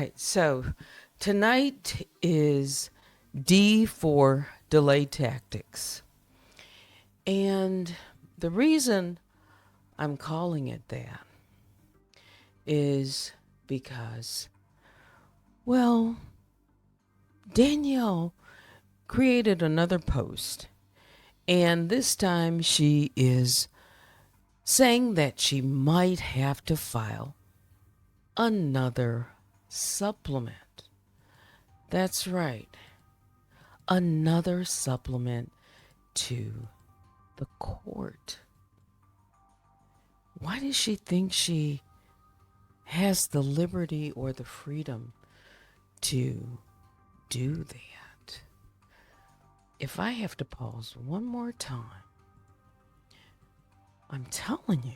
Right, so tonight is D for delay tactics. And the reason I'm calling it that is because, well, Danielle created another post. And this time she is saying that she might have to file another supplement. That's right, another supplement to the court. Why does she think she has the liberty or the freedom to do that? If I have to pause one more time, I'm telling you,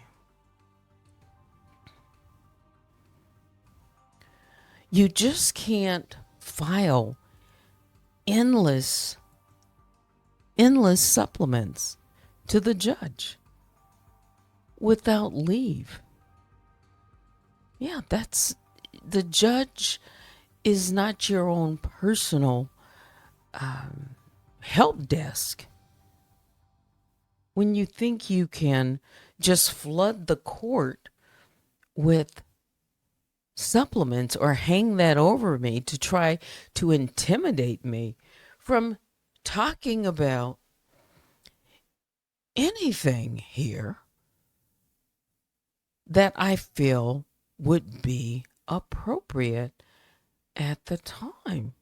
you just can't file endless, endless supplements to the judge without leave. Yeah, that's the judge is not your own personal help desk. When you think you can just flood the court with supplements or hang that over me to try to intimidate me from talking about anything here that I feel would be appropriate at the time.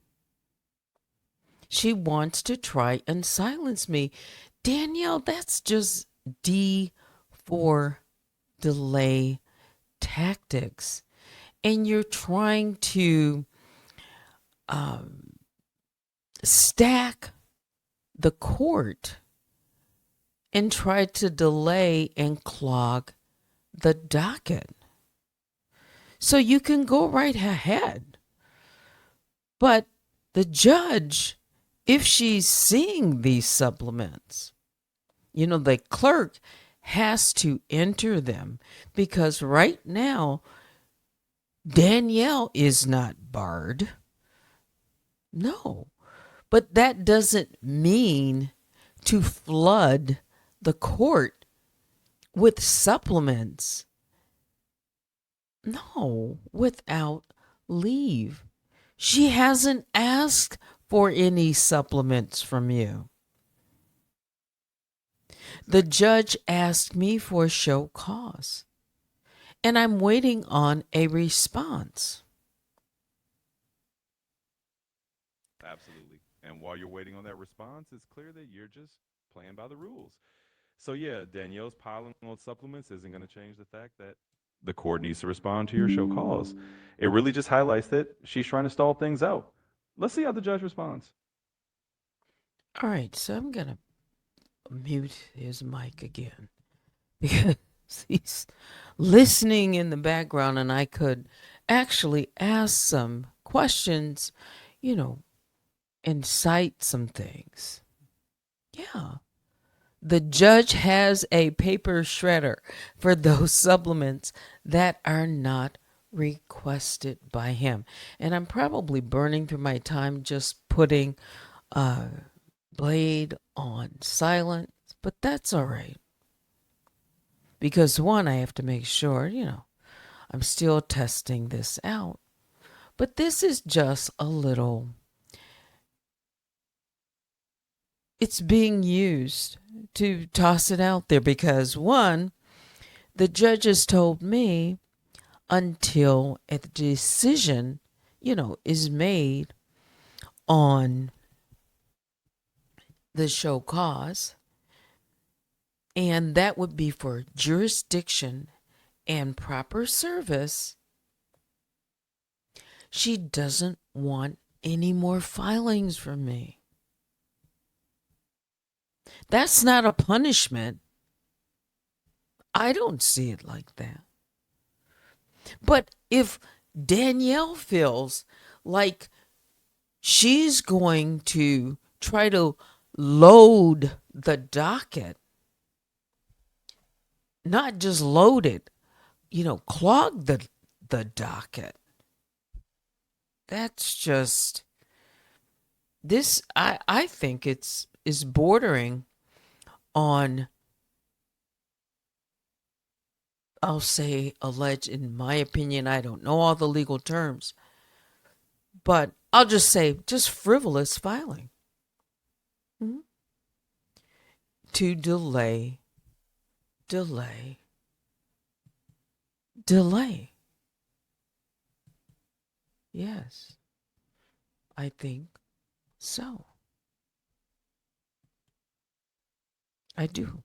She wants to try and silence me. Danielle, that's just D for delay tactics. And you're trying to stack the court and try to delay and clog the docket. So you can go right ahead. But the judge, if she's seeing these supplements, the clerk has to enter them because right now, Danielle is not barred. No. But that doesn't mean to flood the court with supplements. No, without leave. She hasn't asked for any supplements from you. The judge asked me for a show cause, and I'm waiting on a response. Absolutely. And while you're waiting on that response, it's clear that you're just playing by the rules. So, yeah, Danielle's piling on supplements isn't going to change the fact that the court needs to respond to your show cause. It really just highlights that she's trying to stall things out. Let's see how the judge responds. All right, so I'm going to mute his mic again because he's listening in the background and I could actually ask some questions, you know, and cite some things. Yeah. The judge has a paper shredder for those supplements that are not requested by him. And I'm probably burning through my time just putting Blade on silent, but that's all right. Because one, I have to make sure, I'm still testing this out. But this is just a little, it's being used to toss it out there because one, the judges told me until a decision, is made on the show cause, and that would be for jurisdiction and proper service, she doesn't want any more filings from me. That's not a punishment. I don't see it like that. But if Danielle feels like she's going to try to load the docket, not just load it, clog the docket, That's just this. I think is bordering on, I'll say, alleged. In my opinion, I don't know all the legal terms, but I'll just say just frivolous filing. Mhm. To delay, delay, delay. Yes, I think so. I do.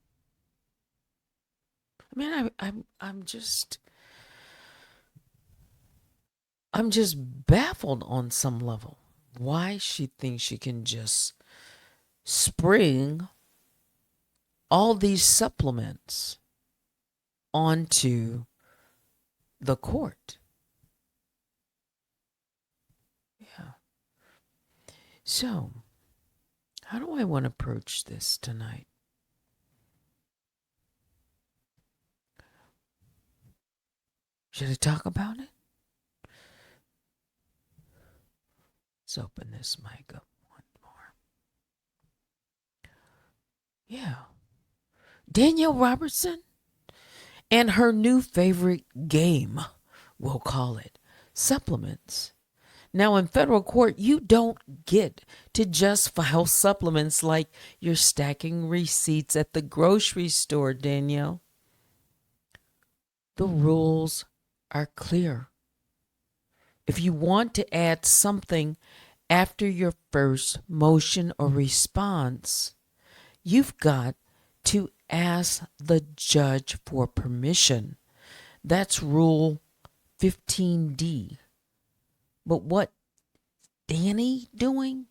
I mean, I'm just baffled on some level why she thinks she can just spring all these supplements onto the court. Yeah. So, how do I want to approach this tonight? Should I talk about it? Let's open this mic up one more. Yeah. Danielle Robertson and her new favorite game, we'll call it, supplements. Now, in federal court, you don't get to just file supplements like you're stacking receipts at the grocery store, Danielle. The rules are clear. If you want to add something after your first motion or response, you've got to ask the judge for permission. That's Rule 15D. But what Danny doing?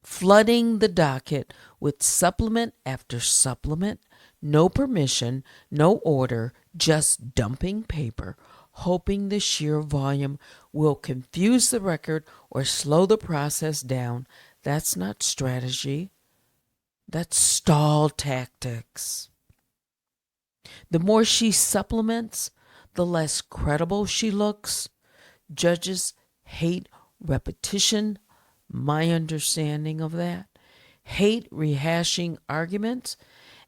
Flooding the docket with supplement after supplement, no permission, no order, just dumping paper, hoping the sheer volume will confuse the record or slow the process down. That's not strategy. That's stall tactics. The more she supplements, the less credible she looks. Judges hate repetition, my understanding of that, hate rehashing arguments,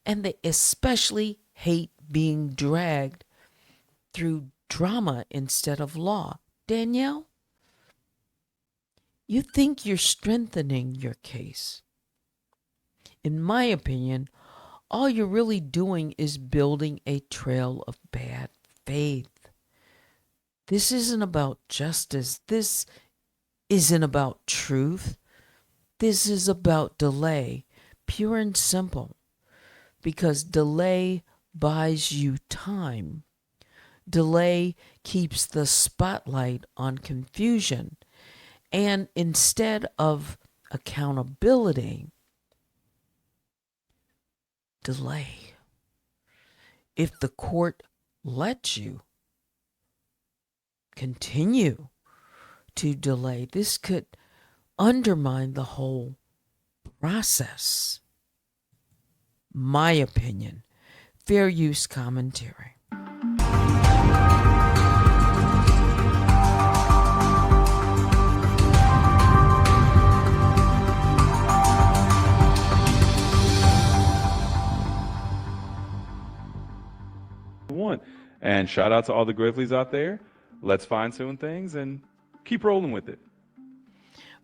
and they especially hate being dragged through drama instead of law. Danielle, you think you're strengthening your case. In my opinion, all you're really doing is building a trail of bad faith. This isn't about justice. This isn't about truth. This is about delay, pure and simple, because delay buys you time. Delay keeps the spotlight on confusion. And instead of accountability, delay. If the court lets you continue to delay, this could undermine the whole process. My opinion. Fair use commentary. And shout out to all the Grizzlies out there. Let's fine tune things and keep rolling with it.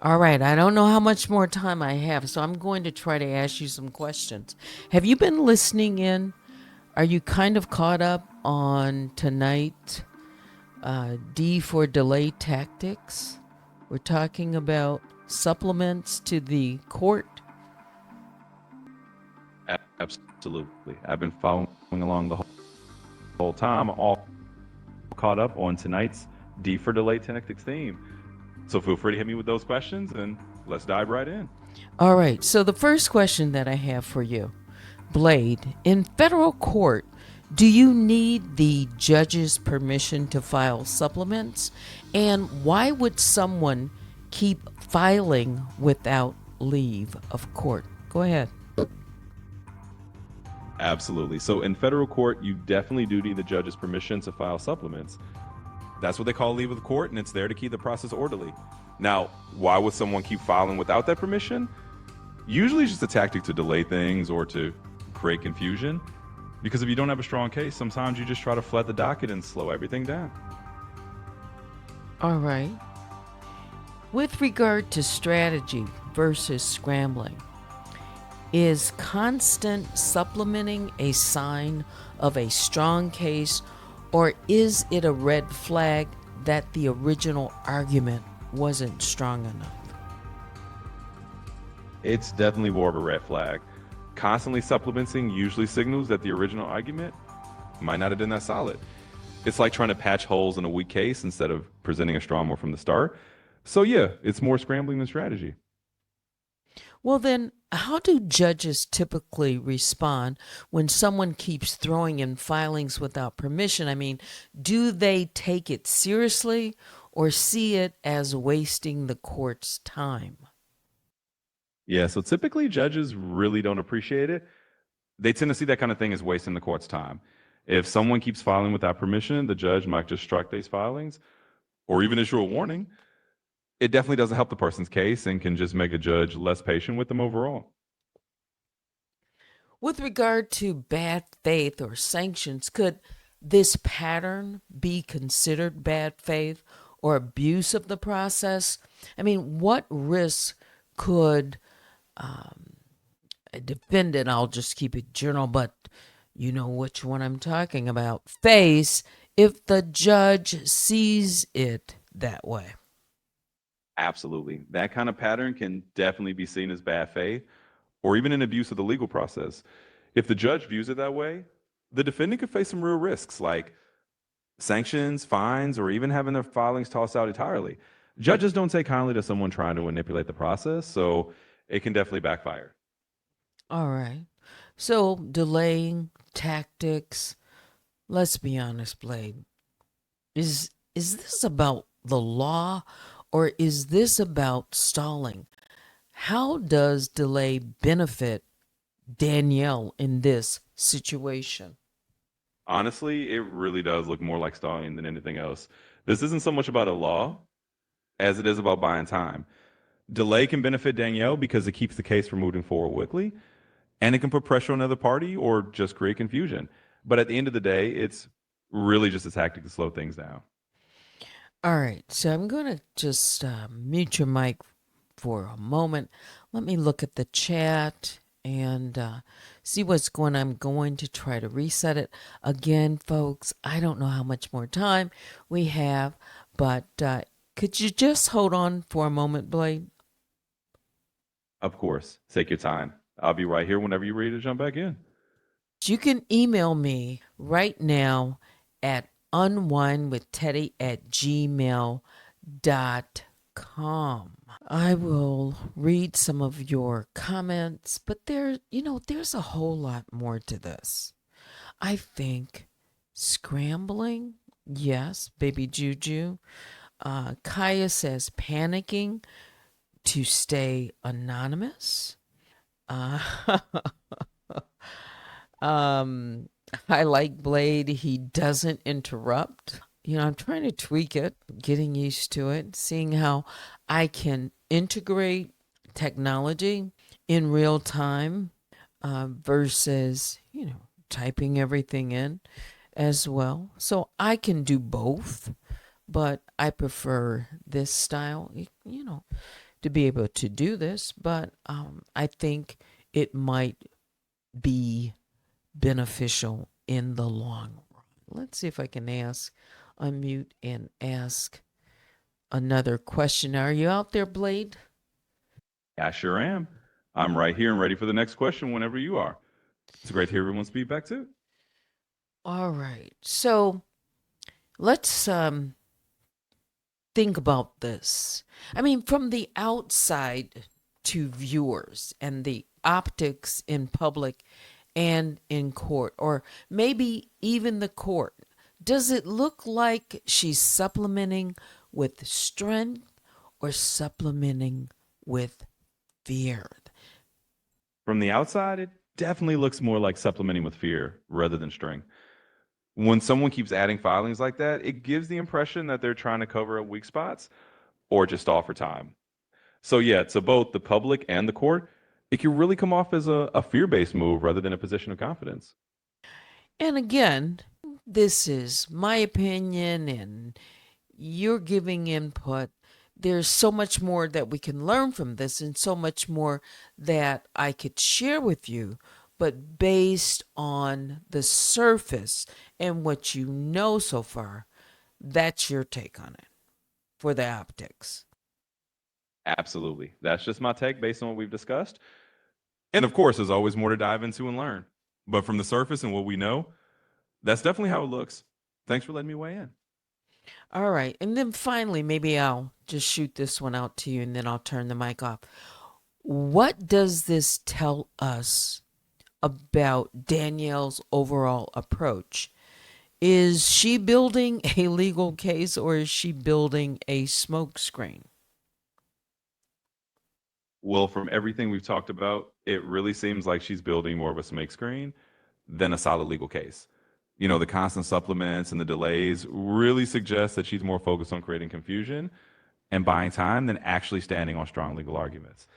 All right, I don't know how much more time I have, so I'm going to try to ask you some questions. Have you been listening in? Are you kind of caught up on tonight? DForDelayTactics. We're talking about supplements to the court. Absolutely. I've been following along the whole time, all caught up on tonight's DForDelayTactics theme. So feel free to hit me with those questions and let's dive right in. All right, so the first question that I have for you, Blade, in federal court, do you need the judge's permission to file supplements? And why would someone keep filing without leave of court? Go ahead. Absolutely. So in federal court, you definitely do need the judge's permission to file supplements. That's what they call leave of the court, and it's there to keep the process orderly. Now, why would someone keep filing without that permission? Usually it's just a tactic to delay things or to create confusion. Because if you don't have a strong case, sometimes you just try to flood the docket and slow everything down. All right. With regard to strategy versus scrambling, is constant supplementing a sign of a strong case, or is it a red flag that the original argument wasn't strong enough? It's definitely more of a red flag. Constantly supplementing usually signals that the original argument might not have been that solid. It's like trying to patch holes in a weak case instead of presenting a strong one from the start. So, yeah, it's more scrambling than strategy. Well, then, how do judges typically respond when someone keeps throwing in filings without permission? I mean, do they take it seriously or see it as wasting the court's time? Yeah, so typically judges really don't appreciate it. They tend to see that kind of thing as wasting the court's time. If someone keeps filing without permission, the judge might just strike these filings or even issue a warning. It definitely doesn't help the person's case and can just make a judge less patient with them overall. With regard to bad faith or sanctions, could this pattern be considered bad faith or abuse of the process? I mean, what risks could a defendant, I'll just keep it general, but you know which one I'm talking about, face if the judge sees it that way? Absolutely. That kind of pattern can definitely be seen as bad faith or even an abuse of the legal process. If the judge views it that way, the defendant could face some real risks like sanctions, fines, or even having their filings tossed out entirely. Judges don't take kindly to someone trying to manipulate the process, so it can definitely backfire. All right. So, delaying tactics, let's be honest, Blade. Is this about the law or is this about stalling? How does delay benefit Danielle in this situation? Honestly, it really does look more like stalling than anything else. This isn't so much about a law as it is about buying time. Delay can benefit Danielle because it keeps the case from moving forward quickly, and it can put pressure on another party or just create confusion. But at the end of the day, it's really just a tactic to slow things down. All right, so I'm going to just mute your mic for a moment. Let me look at the chat and see what's going on. I'm going to try to reset it. Again, folks, I don't know how much more time we have, but could you just hold on for a moment, Blade? Of course, take your time. I'll be right here whenever you're ready to jump back in. You can email me right now at unwinewithteddy@gmail.com. I will read some of your comments, but there's a whole lot more to this. I think scrambling, yes, baby Juju. Kaya says panicking to stay anonymous. Uh, um, I like Blade. He doesn't interrupt. I'm trying to tweak it, getting used to it, seeing how I can integrate technology in real time versus, typing everything in as well. So I can do both, but I prefer this style, to be able to do this. But I think it might be beneficial in the long run. Let's see if I can unmute and ask another question. Are you out there, Blade? I sure am. I'm right here and ready for the next question whenever you are. It's great to hear everyone's feedback too. All right. So let's think about this. I mean, from the outside to viewers and the optics in public and in court, or maybe even the court, does it look like she's supplementing with strength or supplementing with fear? From the outside, it definitely looks more like supplementing with fear rather than strength. When someone keeps adding filings like that, it gives the impression that they're trying to cover up weak spots or just stall for time. So yeah, to both the public and the court, it can really come off as a fear-based move rather than a position of confidence. And again, this is my opinion and you're giving input. There's so much more that we can learn from this and so much more that I could share with you. But based on the surface and what you know so far, that's your take on it for the optics. Absolutely. That's just my take based on what we've discussed. And of course, there's always more to dive into and learn. But from the surface and what we know, that's definitely how it looks. Thanks for letting me weigh in. All right. And then finally, maybe I'll just shoot this one out to you and then I'll turn the mic off. What does this tell us about Danielle's overall approach? Is she building a legal case or is she building a smokescreen? Well, from everything we've talked about, it really seems like she's building more of a smokescreen than a solid legal case. You know, the constant supplements and the delays really suggest that she's more focused on creating confusion and buying time than actually standing on strong legal arguments.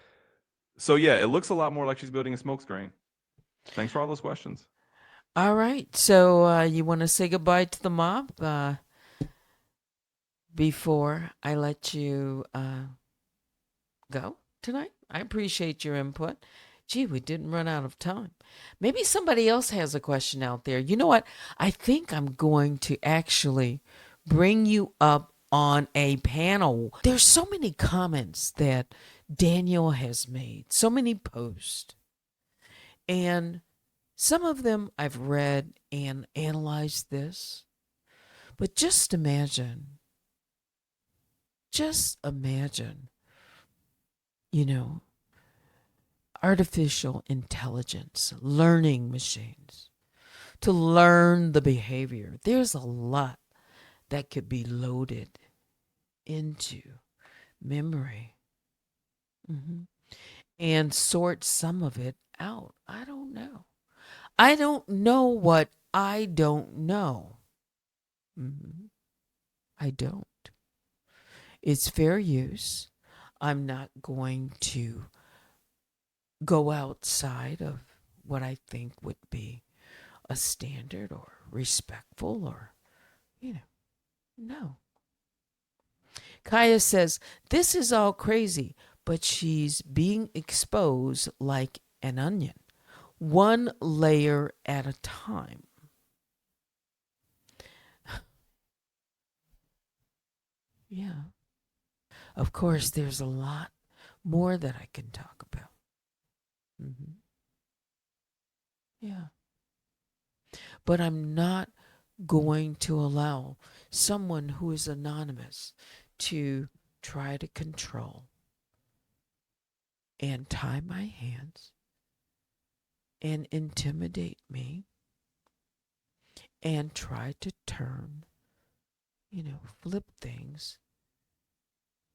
So, yeah, it looks a lot more like she's building a smokescreen. Thanks for all those questions. All right. So you want to say goodbye to the mob before I let you go tonight? I appreciate your input. Gee, we didn't run out of time. Maybe somebody else has a question out there. You know what? I think I'm going to actually bring you up on a panel. There's so many comments that Daniel has made, so many posts. And some of them I've read and analyzed this. But just imagine, you know, artificial intelligence, learning machines to learn the behavior. There's a lot that could be loaded into memory and sort some of it out. I don't know. I don't know what I don't know. I don't. It's fair use. I'm not going to go outside of what I think would be a standard or respectful or, no. Kaya says, this is all crazy, but she's being exposed like an onion, one layer at a time. Yeah. Of course, there's a lot more that I can talk about. Yeah. But I'm not going to allow someone who is anonymous to try to control and tie my hands and intimidate me and try to turn, flip things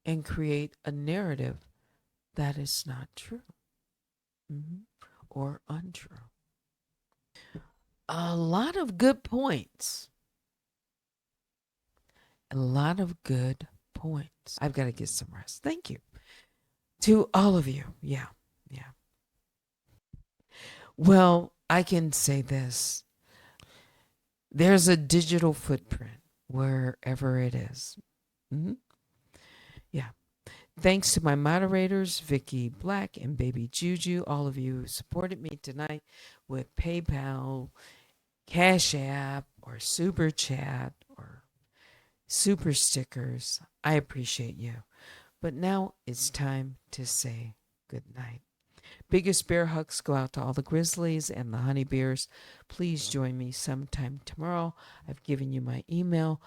and create a narrative that is not true or untrue. A lot of good points. A lot of good points. I've got to get some rest. Thank you to all of you. Yeah. Well, I can say this. There's a digital footprint wherever it is. Yeah. Thanks to my moderators, Vicky Black and Baby Juju, all of you who supported me tonight with PayPal, Cash App, or Super Chat, or Super Stickers. I appreciate you. But now it's time to say good night. Biggest bear hugs go out to all the Grizzlies and the Honey Bears. Please join me sometime tomorrow. I've given you my email.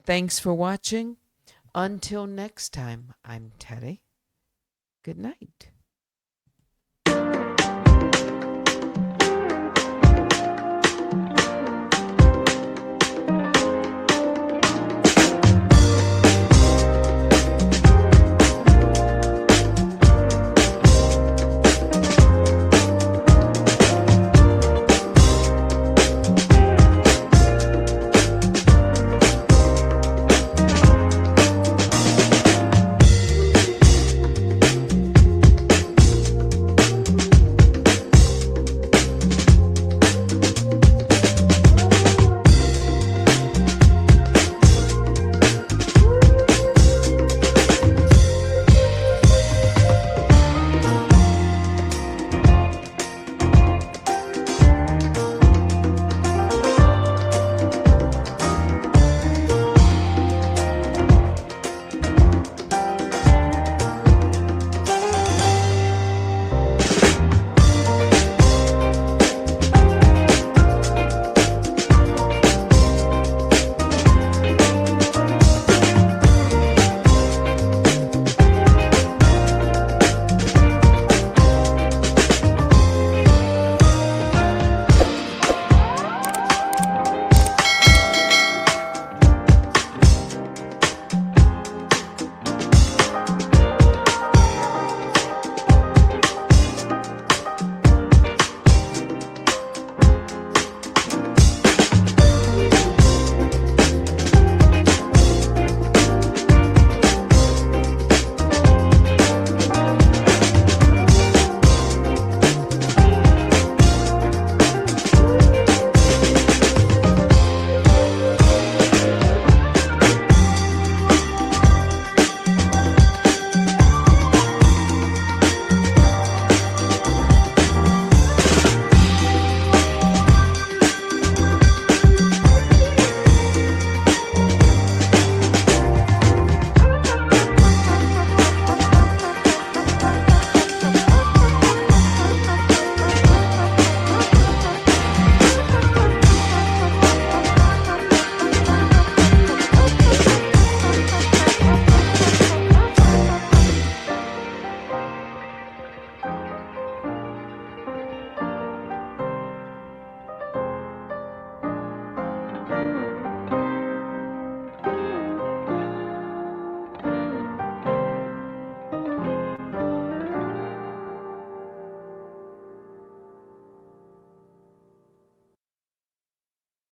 Thanks for watching. Until next time, I'm Teddy. Good night.